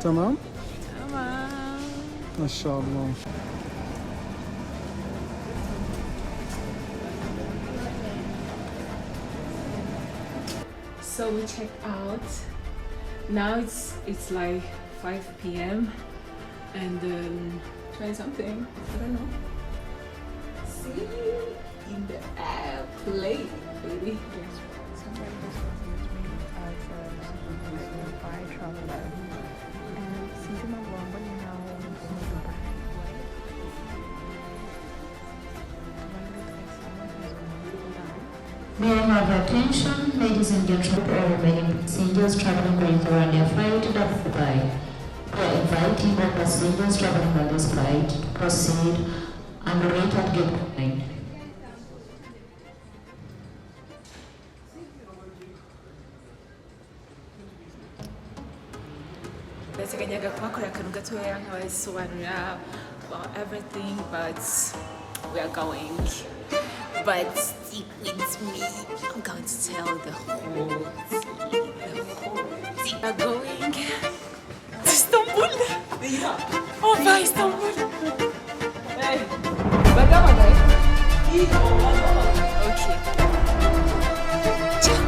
Tamam. Tamam. Maşallah. So we check out. Now it's like 5 p.m. and try something. I don't know. See in the airplane, baby. Somebody just messaged me as a Dubai traveler and since I'm London now in Dubai. May I have your attention, ladies and gentlemen, all remaining passengers traveling with Rwanda flight to Dubai. We are inviting all passengers traveling on this flight to proceed and wait at gate 9. Ndateganyaga kuhakorera akantu gatoya nkabasobanurira about everything, but we are going. But stick with me. I'm going to tell the whole thing. We are going to Istanbul. On va à Istanbul. Hey, okay. Ciao.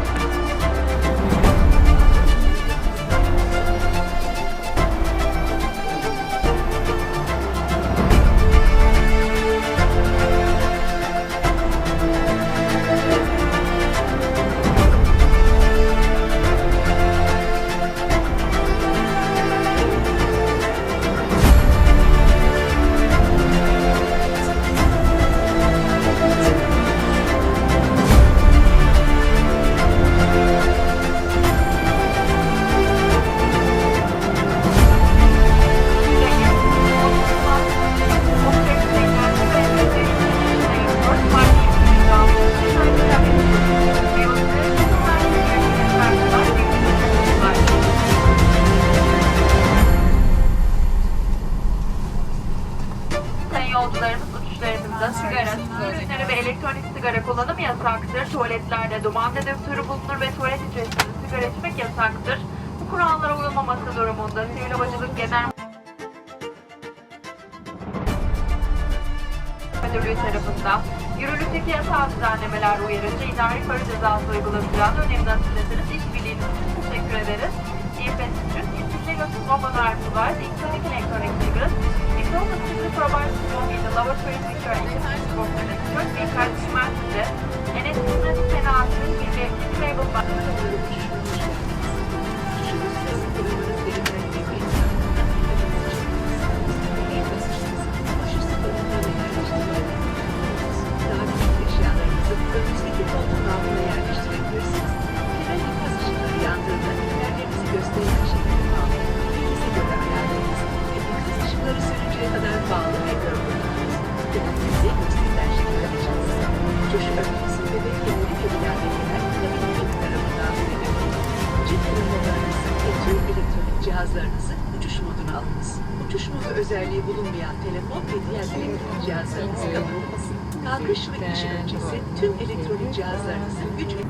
Yolcularımız uçuşlarımızda sigara, tütün ürünleri ve elektronik sigara kullanımı yasaktır. Tuvaletlerde duman dedektörü bulunur ve tuvalet içerisinde sigara içmek yasaktır. Bu kurallara uyulmaması durumunda Sivil Havacılık Genel Müdürlüğü tarafından yürürlükteki yasal düzenlemeler uyarınca idari para cezası uygulanacağını önemli hatırlatırız. İşbirliğiniz için teşekkür ederiz. Dear passengers, in Lagos Mobile Airport, including electronic cigarettes, it also strictly provides smoke in the laboratory picture and transport network birkaç üniversitede NSS'nin penaltının bir label önümüzdeki koltuğun altına yerleştirebilirsiniz. Kemer ikaz ışıkları yandığında kemerlerinizi gösterilen şekilde bağlayın. İkisi göre ayarlayınız ve ikaz ışıkları sönünceye kadar bağlı ve görüntüleniriz. Kemerlerinizi gösterilen şekilde açınız. Uçuş öncesinde ve doğru edilen kemer kabinin tarafından verilir. Cep telefonlarınızı ve tüm elektronik cihazlarınızı uçuş moduna alınız. Uçuş modu özelliği bulunmayan telefon ve diğer elektronik cihazlarınızı kapatınız. Kalkış ve iniş öncesi tüm elektronik cihazlarınızın güç ve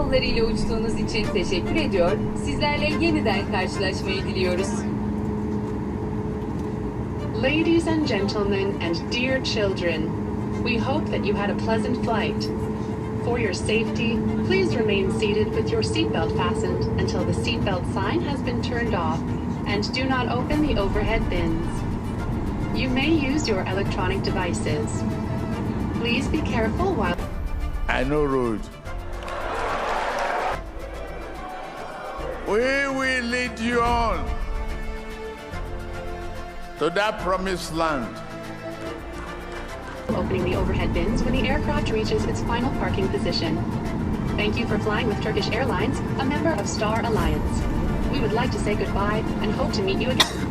yollarıyla uçtuğunuz için teşekkür ediyor. Sizlerle yeniden karşılaşmayı diliyoruz. Ladies and gentlemen and dear children, we hope that you had a pleasant flight. For your safety, please remain seated with your seatbelt fastened until the seatbelt sign has been turned off, and do not open the overhead bins. You may use your electronic devices. Please be careful while... I know road. We will lead you on to that promised land. Opening the overhead bins when the aircraft reaches its final parking position. Thank you for flying with Turkish Airlines, a member of Star Alliance. We would like to say goodbye and hope to meet you again.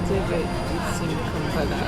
Deve gitsin Kampala.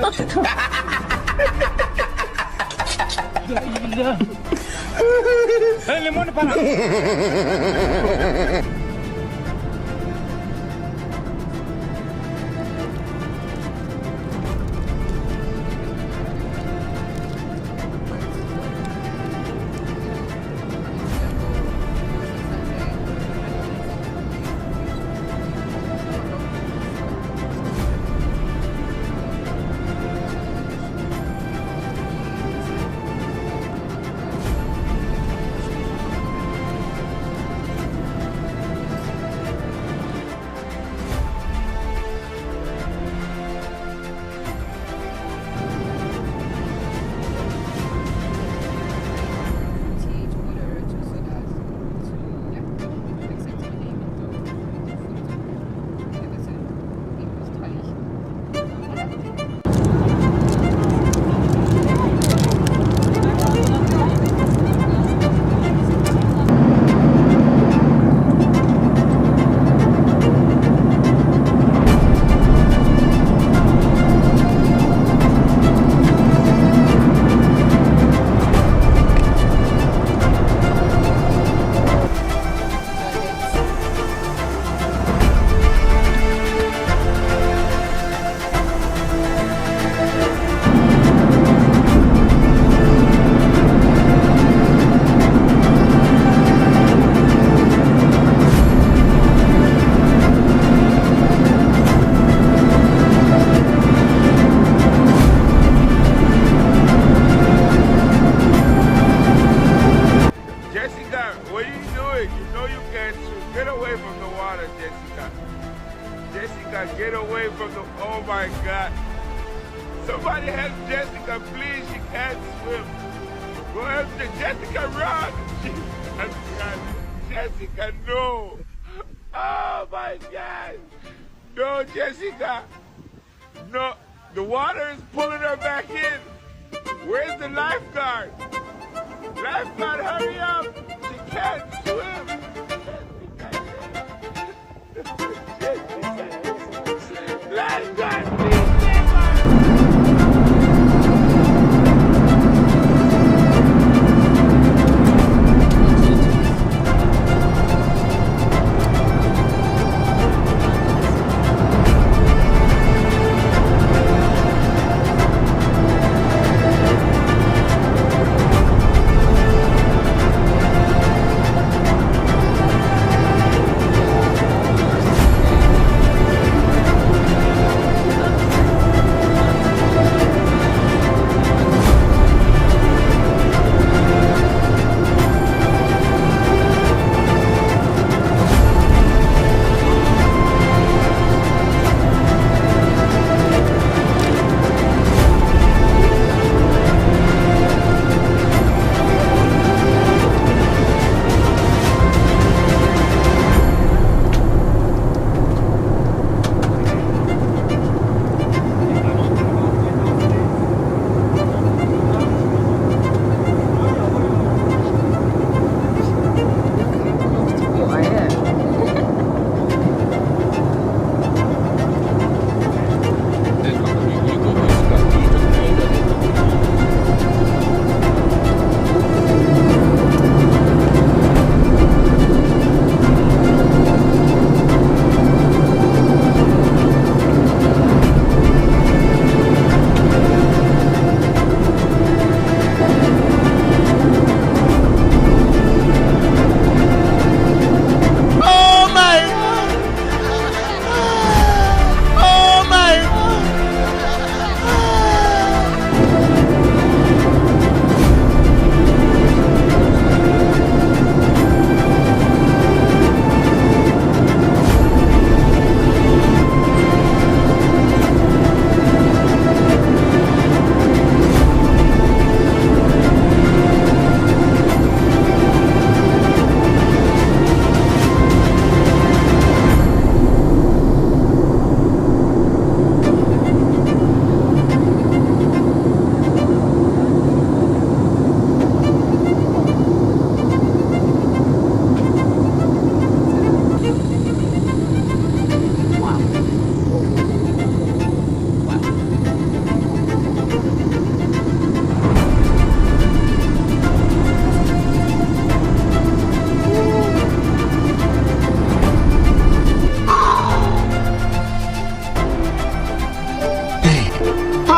Forse Uganda. Get away from the, oh my God. Somebody help Jessica, please, she can't swim. Go help Jessica, run. Jessica, no. Oh my God. No, Jessica. No, the water is pulling her back in. Where's the lifeguard? Lifeguard, hurry up. She can't swim. Lifeguard, please save her.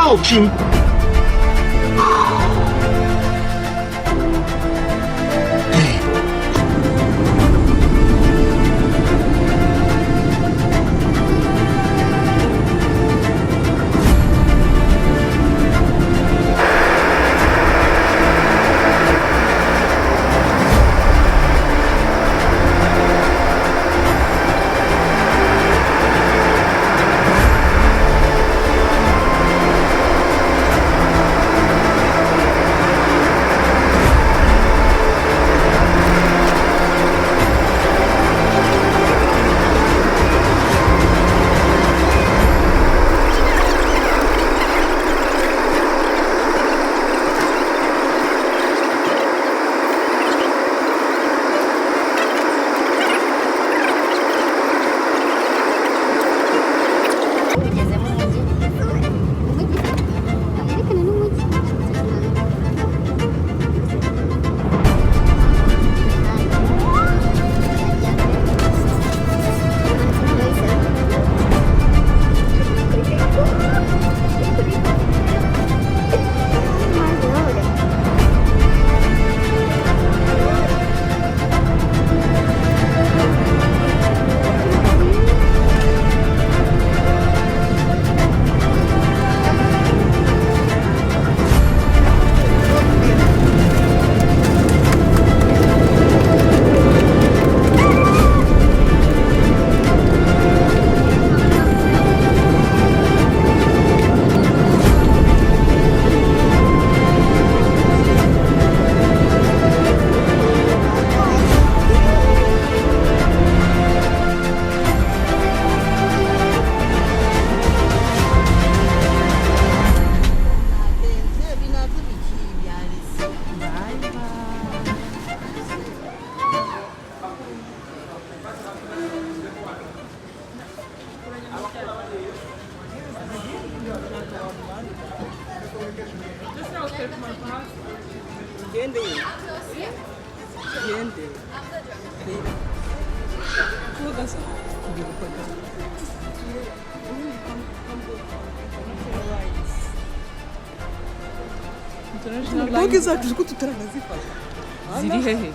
talking. International line. Ziri hehe?